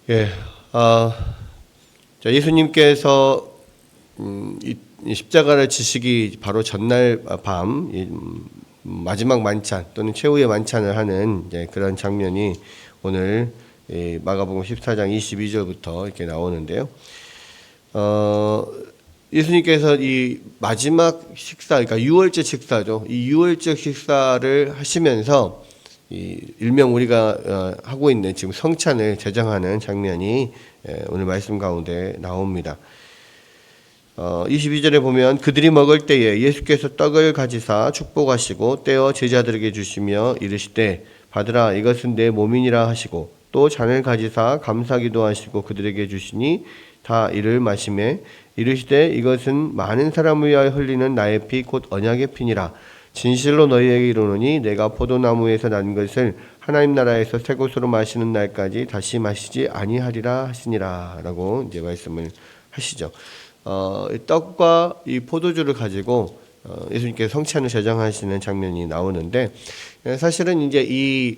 예, 자, 예수님께서 이 십자가를 지시기 바로 전날 밤 마지막 만찬 또는 최후의 만찬을 하는 그런 장면이 오늘 마가복음 14장 22절부터 이렇게 나오는데요. 예수님께서 이 마지막 식사, 그러니까 유월절 식사죠. 이 유월절 식사를 하시면서 일명 우리가 하고 있는 지금 성찬을 제정하는 장면이 오늘 말씀 가운데 나옵니다. 22절에 보면 그들이 먹을 때에 예수께서 떡을 가지사 축복하시고 떼어 제자들에게 주시며 이르시되 받으라 이것은 내 몸이니라 하시고 또 잔을 가지사 감사기도 하시고 그들에게 주시니 다 이를 마시매 이르시되 이것은 많은 사람을 위하여 흘리는 나의 피 곧 언약의 피니라. 진실로 너희에게 이르노니 내가 포도나무에서 난 것을 하나님 나라에서 새 것으로 마시는 날까지 다시 마시지 아니하리라 하시니라 라고 이제 말씀을 하시죠. 떡과 이 포도주를 가지고 예수님께서 성찬을 제정하시는 장면이 나오는데, 사실은 이제 이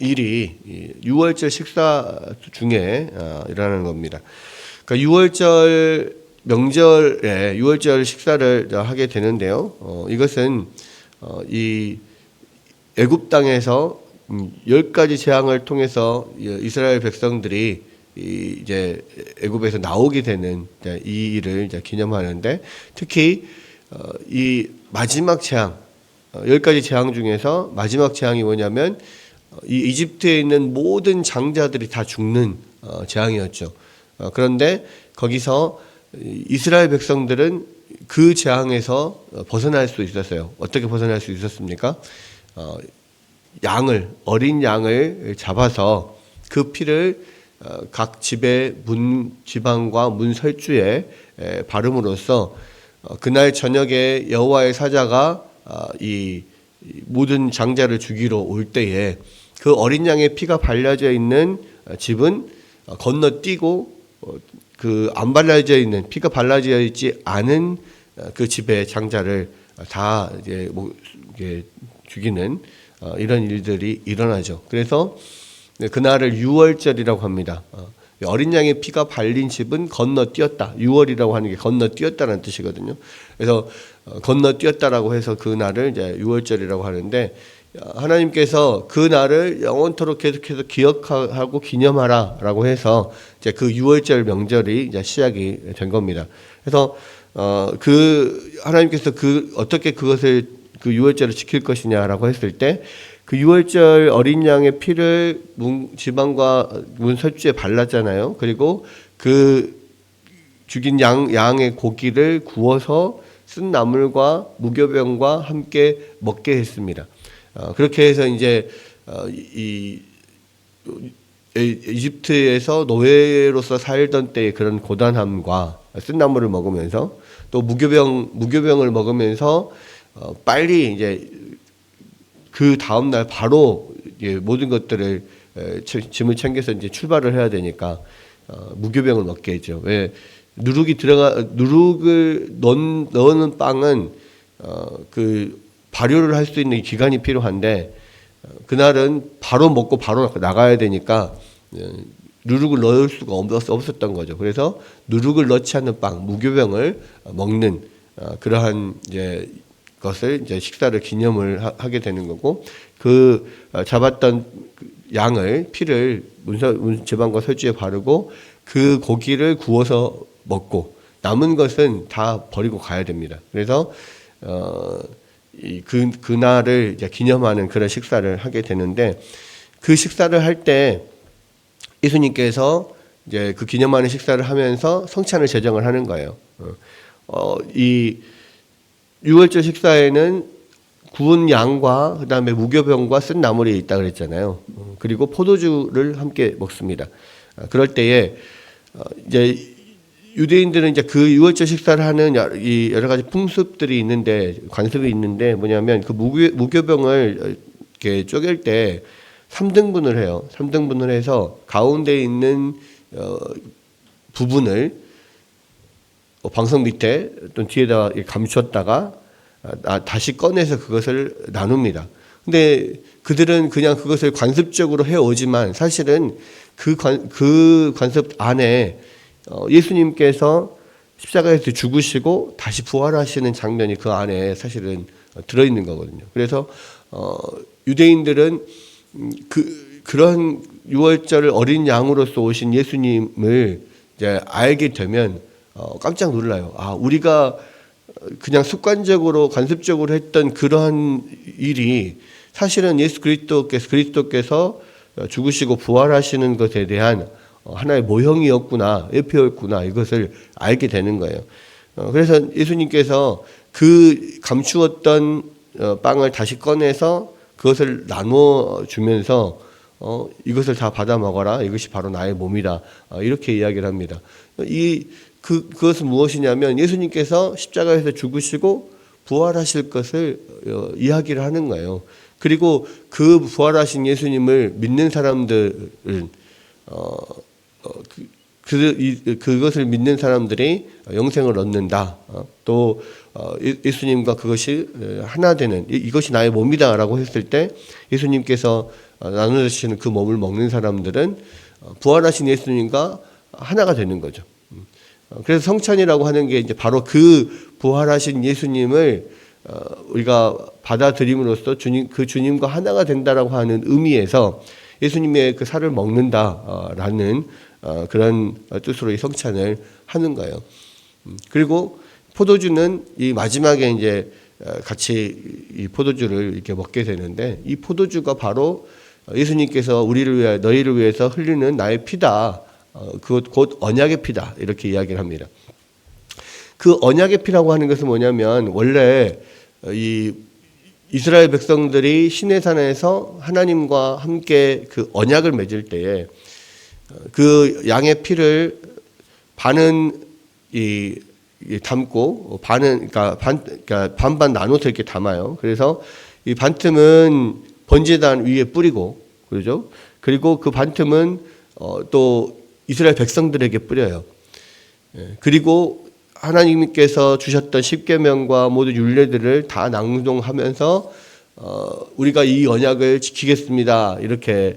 일이 유월절 식사 중에 일어나는 겁니다. 그러니까 유월절 명절에 유월절 식사를 하게 되는데요. 이것은 이 애굽 땅에서 10가지 재앙을 통해서 이스라엘 백성들이 이제 애굽에서 나오게 되는 이 일을 이제 기념하는데, 특히 이 마지막 재앙 10가지 재앙 중에서 마지막 재앙이 뭐냐면 이 이집트에 있는 모든 장자들이 다 죽는 재앙이었죠. 그런데 거기서 이스라엘 백성들은 그 재앙에서 벗어날 수 있었어요. 어떻게 벗어날 수 있었습니까? 어린 양을 잡아서 그 피를 각 집의 문 지방과 문 설주에 바름으로써 그날 저녁에 여호와의 사자가 이 모든 장자를 죽이러 올 때에 그 어린 양의 피가 발라져 있는 집은 건너뛰고 그 안 발라져 있는 피가 발라져 있지 않은 그 집의 장자를 다 이제 죽이는 이런 일들이 일어나죠. 그래서 그날을 유월절이라고 합니다. 어린 양의 피가 발린 집은 건너뛰었다. 유월이라고 하는 게 건너뛰었다는 뜻이거든요. 그래서 건너뛰었다라고 해서 그 날을 이제 유월절이라고 하는데, 하나님께서 그 날을 영원토록 계속해서 기억하고 기념하라라고 해서 이제 그 유월절 명절이 이제 시작이 된 겁니다. 그래서 그 하나님께서 어떻게 그것을 그 유월절을 지킬 것이냐라고 했을 때, 그 유월절 어린 양의 피를 지방과 문 설주에 발랐잖아요. 그리고 그 죽인 양의 고기를 구워서 쓴 나물과 무교병과 함께 먹게 했습니다. 그렇게 해서 이제 이집트에서 노예로서 살던 때의 그런 고단함과 쓴 나물을 먹으면서 또 무교병을 먹으면서 빨리 이제 그 다음 날 바로 모든 것들을 짐을 챙겨서 이제 출발을 해야 되니까 무교병을 먹게 했죠. 왜 누룩을 넣는 빵은 그 발효를 할 수 있는 기간이 필요한데, 그날은 바로 먹고 바로 나가야 되니까 누룩을 넣을 수가 없었던 거죠. 그래서 누룩을 넣지 않는 빵, 무교병을 먹는 그러한 이제 것을 이제 식사를 기념을 하게 되는 거고, 그 잡았던 양을 피를 지방과 설주에 바르고 그 고기를 구워서 먹고 남은 것은 다 버리고 가야 됩니다. 그래서 그날을 이제 기념하는 그런 식사를 하게 되는데, 그 식사를 할 때 예수님께서 이제 그 기념하는 식사를 하면서 성찬을 제정을 하는 거예요. 이 유월절 식사에는 구운 양과 그다음에 무교병과 쓴 나물이 있다 그랬잖아요. 그리고 포도주를 함께 먹습니다. 그럴 때에 이제 유대인들은 이제 그 유월절 식사를 하는 이 여러 가지 풍습들이 있는데, 관습이 있는데, 뭐냐면 그 무교병을 이렇게 쪼갤 때 3등분을 해요. 3등분을 해서 가운데 있는 부분을 방석 밑에 또는 뒤에다 감췄다가 다시 꺼내서 그것을 나눕니다. 근데 그들은 그냥 그것을 관습적으로 해오지만 사실은 그 관습 안에 예수님께서 십자가에서 죽으시고 다시 부활하시는 장면이 그 안에 사실은 들어있는 거거든요. 그래서 유대인들은 그런 유월절 어린 양으로서 오신 예수님을 이제 알게 되면 깜짝 놀라요. 아, 우리가 그냥 습관적으로 관습적으로 했던 그러한 일이 사실은 예수 그리스도께서 죽으시고 부활하시는 것에 대한 하나의 모형이었구나, 예표였구나, 이것을 알게 되는 거예요. 그래서 예수님께서 그 감추었던 빵을 다시 꺼내서 그것을 나누어 주면서 이것을 다 받아 먹어라. 이것이 바로 나의 몸이다. 이렇게 이야기를 합니다. 그것은 무엇이냐면 예수님께서 십자가에서 죽으시고 부활하실 것을 이야기를 하는 거예요. 그리고 그 부활하신 예수님을 믿는 사람들은 그것을 믿는 사람들이 영생을 얻는다. 또 예수님과 그것이 하나 되는, 이것이 나의 몸이다라고 했을 때 예수님께서 나누시는 그 몸을 먹는 사람들은 부활하신 예수님과 하나가 되는 거죠. 그래서 성찬이라고 하는 게 이제 바로 그 부활하신 예수님을 우리가 받아들임으로써 그 주님과 하나가 된다라고 하는 의미에서 예수님의 그 살을 먹는다라는 그런 뜻으로 이 성찬을 하는 거예요. 그리고 포도주는 이 마지막에 이제 같이 이 포도주를 이렇게 먹게 되는데, 이 포도주가 바로 예수님께서 우리를 위해 너희를 위해서 흘리는 나의 피다. 그것 곧 언약의 피다. 이렇게 이야기를 합니다. 그 언약의 피라고 하는 것은 뭐냐면, 원래 이 이스라엘 백성들이 시내산에서 하나님과 함께 그 언약을 맺을 때에 그 양의 피를 반은 담고 반은 그러니까 반반 나눠서 이렇게 담아요. 그래서 이 반틈은 번제단 위에 뿌리고, 그러죠. 그리고 그 반틈은 또 이스라엘 백성들에게 뿌려요. 그리고 하나님께서 주셨던 십계명과 모든 율례들을 다 낭송하면서 우리가 이 언약을 지키겠습니다. 이렇게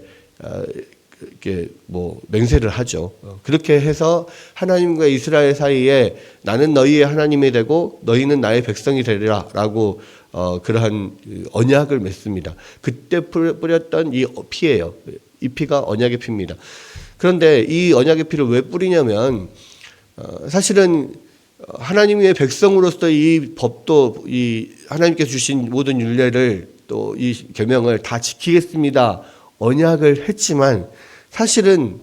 뭐 맹세를 하죠. 그렇게 해서 하나님과 이스라엘 사이에 나는 너희의 하나님이 되고 너희는 나의 백성이 되리라라고 그러한 언약을 맺습니다. 그때 뿌렸던 이 피예요. 이 피가 언약의 피입니다. 그런데 이 언약의 피를 왜 뿌리냐면 사실은 하나님의 백성으로서 이 법도 이 하나님께서 주신 모든 율례를 또 이 계명을 다 지키겠습니다. 언약을 했지만 사실은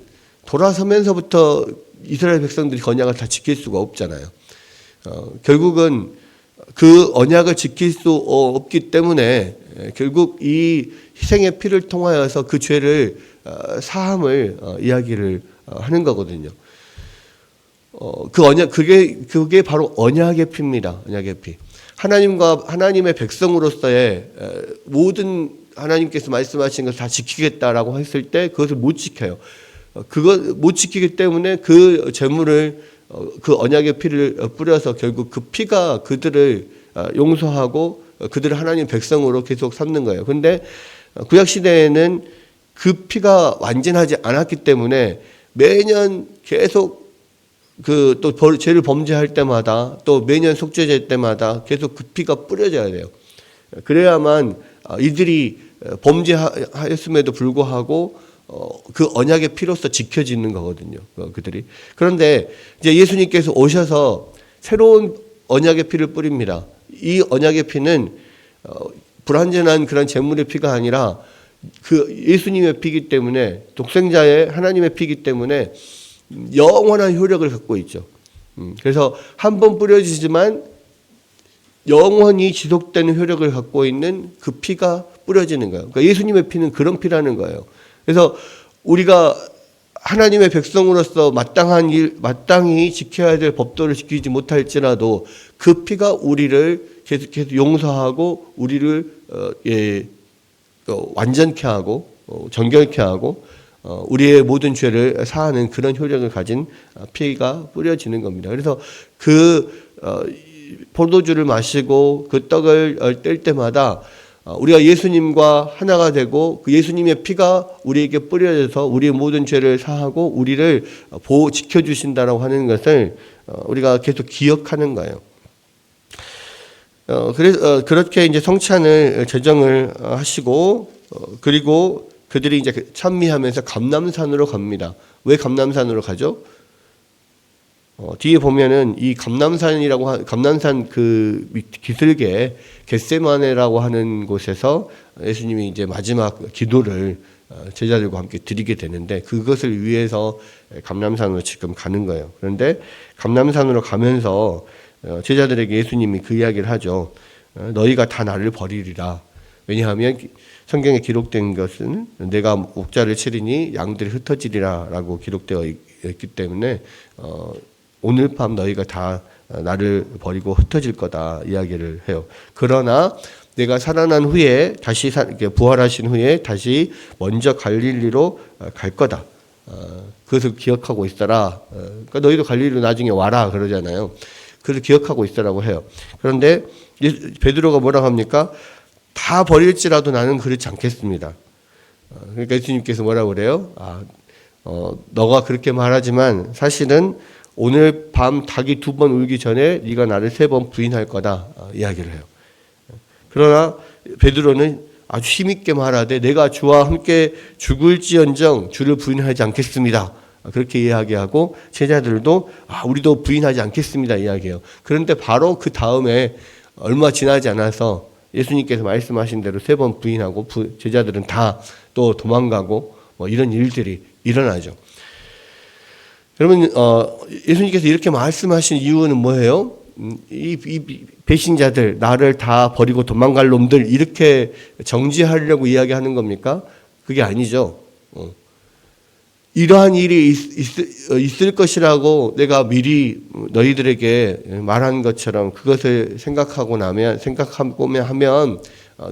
돌아서면서부터 이스라엘 백성들이 그 언약을 다 지킬 수가 없잖아요. 결국은 그 언약을 지킬 수 없기 때문에 결국 이 희생의 피를 통하여서 그 죄를 사함을 이야기를 하는 거거든요. 그 언약 그게 바로 언약의 피입니다. 언약의 피. 하나님과 하나님의 백성으로서의 모든 하나님께서 말씀하신 것을 다 지키겠다라고 했을 때 그것을 못 지켜요. 그것 못 지키기 때문에 그 제물을 그 언약의 피를 뿌려서 결국 그 피가 그들을 용서하고 그들을 하나님 백성으로 계속 삼는 거예요. 그런데 구약 시대에는 그 피가 완전하지 않았기 때문에 매년 계속 또 죄를 범죄할 때마다 또 매년 속죄제 때마다 계속 그 피가 뿌려져야 돼요. 그래야만 이들이 범죄하였음에도 불구하고 그 언약의 피로서 지켜지는 거거든요. 그들이. 그런데 이제 예수님께서 오셔서 새로운 언약의 피를 뿌립니다. 이 언약의 피는 불완전한 그런 제물의 피가 아니라 그 예수님의 피이기 때문에, 독생자의 하나님의 피이기 때문에 영원한 효력을 갖고 있죠. 그래서 한 번 뿌려지지만 영원히 지속되는 효력을 갖고 있는 그 피가 뿌려지는 거예요. 그러니까 예수님의 피는 그런 피라는 거예요. 그래서 우리가 하나님의 백성으로서 마땅히 지켜야 될 법도를 지키지 못할지라도 그 피가 우리를 계속 용서하고 우리를 완전케 하고 정결케 하고 우리의 모든 죄를 사하는 그런 효력을 가진 피가 뿌려지는 겁니다. 그래서 그 포도주를 마시고 그 떡을 뗄 때마다 우리가 예수님과 하나가 되고 그 예수님의 피가 우리에게 뿌려져서 우리의 모든 죄를 사하고 우리를 지켜주신다라고 하는 것을 우리가 계속 기억하는 거예요. 그래서 그렇게 이제 성찬을 제정을 하시고 그리고 그들이 이제 찬미하면서 감람산으로 갑니다. 왜 감람산으로 가죠? 뒤에 보면은 이 감람산 그 기슭에 겟세마네라고 하는 곳에서 예수님이 이제 마지막 기도를 제자들과 함께 드리게 되는데 그것을 위해서 감람산으로 지금 가는 거예요. 그런데 감람산으로 가면서 제자들에게 예수님이 그 이야기를 하죠. 너희가 다 나를 버리리라. 왜냐하면 성경에 기록된 것은 내가 목자를 치리니 양들이 흩어지리라 라고 기록되어 있기 때문에 오늘 밤 너희가 다 나를 버리고 흩어질 거다 이야기를 해요. 그러나 내가 살아난 후에 다시 부활하신 후에 다시 먼저 갈릴리로 갈 거다. 그것을 기억하고 있어라. 그러니까 너희도 갈릴리로 나중에 와라 그러잖아요. 그걸 기억하고 있으라고 해요. 그런데 베드로가 뭐라고 합니까? 다 버릴지라도 나는 그렇지 않겠습니다. 그러니까 예수님께서 뭐라고 그래요? 너가 그렇게 말하지만 사실은 오늘 밤 닭이 2번 울기 전에 네가 나를 3번 부인할 거다 이야기를 해요. 그러나 베드로는 아주 힘있게 말하되 내가 주와 함께 죽을지언정 주를 부인하지 않겠습니다. 그렇게 이야기하고 제자들도 우리도 부인하지 않겠습니다 이야기해요. 그런데 바로 그 다음에 얼마 지나지 않아서 예수님께서 말씀하신 대로 3번 부인하고 제자들은 다 또 도망가고 이런 일들이 일어나죠. 여러분 예수님께서 이렇게 말씀하신 이유는 뭐예요? 이 배신자들 나를 다 버리고 도망갈 놈들 이렇게 정지하려고 이야기하는 겁니까? 그게 아니죠. 이러한 일이 있을 것이라고 내가 미리 너희들에게 말한 것처럼 그것을 생각하고 하면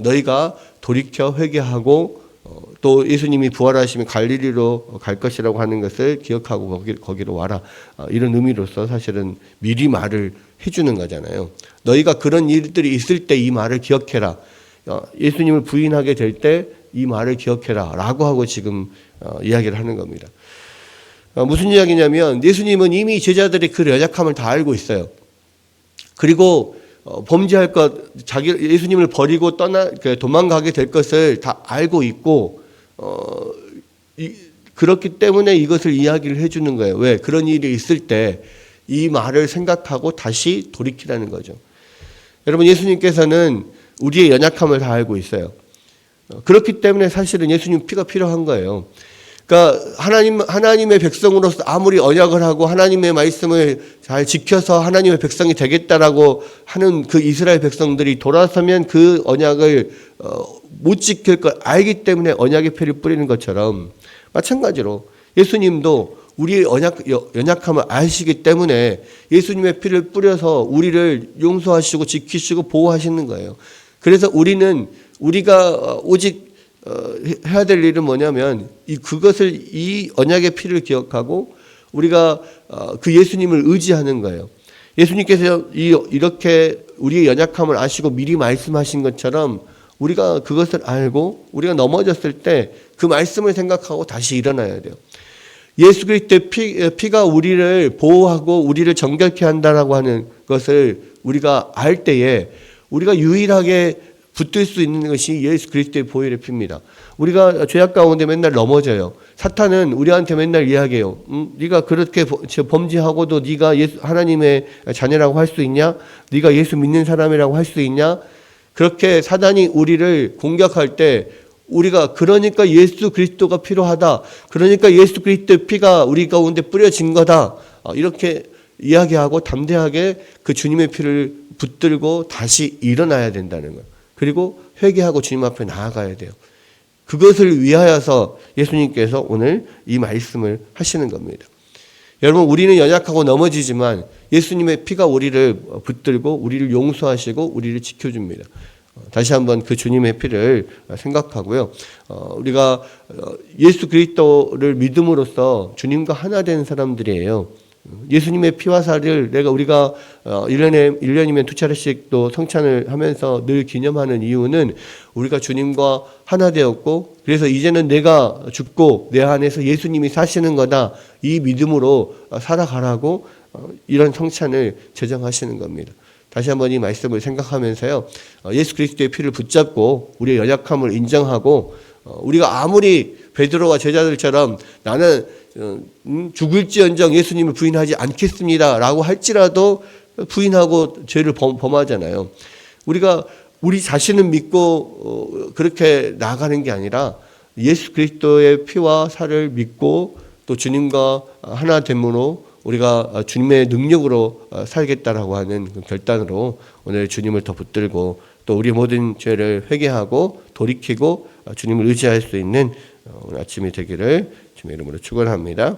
너희가 돌이켜 회개하고 또 예수님이 부활하시면 갈릴리로 갈 것이라고 하는 것을 기억하고 거기로 와라. 이런 의미로서 사실은 미리 말을 해주는 거잖아요. 너희가 그런 일들이 있을 때 이 말을 기억해라. 예수님을 부인하게 될 때 이 말을 기억해라. 라고 하고 지금 이야기를 하는 겁니다. 무슨 이야기냐면 예수님은 이미 제자들의 그 연약함을 다 알고 있어요. 그리고 범죄할 것, 예수님을 버리고 도망가게 될 것을 다 알고 있고, 그렇기 때문에 이것을 이야기를 해주는 거예요. 왜? 그런 일이 있을 때 이 말을 생각하고 다시 돌이키라는 거죠. 여러분, 예수님께서는 우리의 연약함을 다 알고 있어요. 그렇기 때문에 사실은 예수님 피가 필요한 거예요. 그러니까 하나님의 백성으로서 아무리 언약을 하고 하나님의 말씀을 잘 지켜서 하나님의 백성이 되겠다라고 하는 그 이스라엘 백성들이 돌아서면 그 언약을 못 지킬 걸 알기 때문에 언약의 피를 뿌리는 것처럼 마찬가지로 예수님도 우리의 연약함을 아시기 때문에 예수님의 피를 뿌려서 우리를 용서하시고 지키시고 보호하시는 거예요. 그래서 우리가 오직 해야 될 일은 뭐냐면 이 언약의 피를 기억하고 우리가 그 예수님을 의지하는 거예요. 예수님께서 이렇게 우리의 연약함을 아시고 미리 말씀하신 것처럼 우리가 그것을 알고 우리가 넘어졌을 때 그 말씀을 생각하고 다시 일어나야 돼요. 예수 그리스도의 피가 우리를 보호하고 우리를 정결케 한다라고 하는 것을 우리가 알 때에 우리가 유일하게 붙들 수 있는 것이 예수 그리스도의 보혈의 피입니다. 우리가 죄악 가운데 맨날 넘어져요. 사탄은 우리한테 맨날 이야기해요. 네가 그렇게 범죄하고도 네가 하나님의 자녀라고 할 수 있냐? 네가 예수 믿는 사람이라고 할 수 있냐? 그렇게 사단이 우리를 공격할 때 우리가 그러니까 예수 그리스도가 필요하다. 그러니까 예수 그리스도의 피가 우리 가운데 뿌려진 거다. 이렇게 이야기하고 담대하게 그 주님의 피를 붙들고 다시 일어나야 된다는 거예요. 그리고 회개하고 주님 앞에 나아가야 돼요. 그것을 위하여서 예수님께서 오늘 이 말씀을 하시는 겁니다. 여러분, 우리는 연약하고 넘어지지만 예수님의 피가 우리를 붙들고 우리를 용서하시고 우리를 지켜줍니다. 다시 한번 그 주님의 피를 생각하고요. 우리가 예수 그리스도를 믿음으로써 주님과 하나 된 사람들이에요. 예수님의 피와 살을 우리가 1년이면 2차례씩 또 성찬을 하면서 늘 기념하는 이유는 우리가 주님과 하나 되었고, 그래서 이제는 내가 죽고 내 안에서 예수님이 사시는 거다, 이 믿음으로 살아가라고 이런 성찬을 제정하시는 겁니다. 다시 한번 이 말씀을 생각하면서요, 예수 그리스도의 피를 붙잡고 우리의 연약함을 인정하고, 우리가 아무리 베드로와 제자들처럼 나는 죽을지언정 예수님을 부인하지 않겠습니다 라고 할지라도 부인하고 죄를 범하잖아요. 우리가 우리 자신을 믿고 그렇게 나아가는 게 아니라 예수 그리스도의 피와 살을 믿고 또 주님과 하나 됨으로 우리가 주님의 능력으로 살겠다라고 하는 그 결단으로 오늘 주님을 더 붙들고 또 우리 모든 죄를 회개하고 돌이키고 주님을 의지할 수 있는 오늘 아침이 되기를 주님의 이름으로 축원합니다.